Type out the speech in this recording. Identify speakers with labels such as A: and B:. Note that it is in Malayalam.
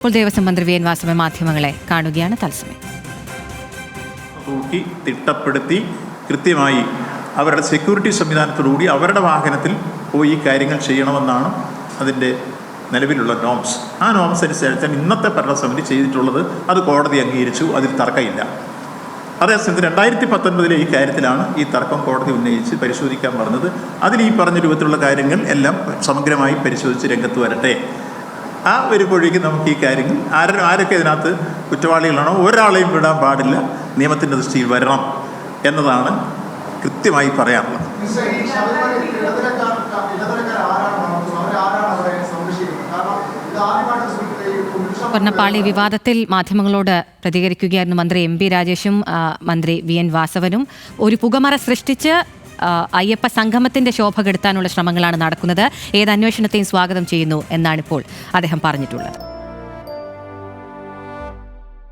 A: ഇപ്പോൾ ദേവസ്വം മന്ത്രി വി എൻ വാസവൻ മാധ്യമങ്ങളെ കാണുകയാണ് തത്സമയം.
B: തിട്ടപ്പെടുത്തി കൃത്യമായി അവരുടെ സെക്യൂരിറ്റി സംവിധാനത്തോടുകൂടി അവരുടെ വാഹനത്തിൽ പോയി ഈ കാര്യങ്ങൾ ചെയ്യണമെന്നാണ് അതിൻ്റെ നിലവിലുള്ള നോംസ്. ആ നോംസ് അനുസരിച്ചാണ് ഇന്നത്തെ ഭരണസമിതി ചെയ്തിട്ടുള്ളത്. അത് കോടതി അംഗീകരിച്ചു, അതിൽ തർക്കമില്ല. അതേസമയത്ത് 2019 ഈ കാര്യത്തിലാണ് ഈ തർക്കം കോടതി ഉന്നയിച്ച് പരിശോധിക്കാൻ പറഞ്ഞത്. അതിൽ ഈ പറഞ്ഞ രൂപത്തിലുള്ള കാര്യങ്ങൾ എല്ലാം സമഗ്രമായി പരിശോധിച്ച് രംഗത്ത് വരട്ടെ. ആ വരുമ്പോഴേക്കും നമുക്ക് ഈ കാര്യങ്ങൾ ആരൊക്കെ ഇതിനകത്ത് കുറ്റവാളികളാണോ ഒരാളെയും വിടാൻ പാടില്ല, നിയമത്തിൻ്റെ ദൃഷ്ടിയിൽ വരണം എന്നതാണ് കൃത്യമായി പറയാനുള്ളത്.
A: സ്വർണ്ണപ്പാളി വിവാദത്തിൽ മാധ്യമങ്ങളോട് പ്രതികരിക്കുകയായിരുന്നു മന്ത്രി എം പി രാജേഷും മന്ത്രി വി എൻ വാസവനും. ഒരു പുകമറ സൃഷ്ടിച്ച് അയ്യപ്പ സംഗമത്തിന്റെ ശോഭ കെടുത്താനുള്ള ശ്രമങ്ങളാണ് നടക്കുന്നത്. ഏത് അന്വേഷണത്തെയും സ്വാഗതം ചെയ്യുന്നു എന്നാണിപ്പോൾ അദ്ദേഹം പറഞ്ഞിട്ടുള്ളത്.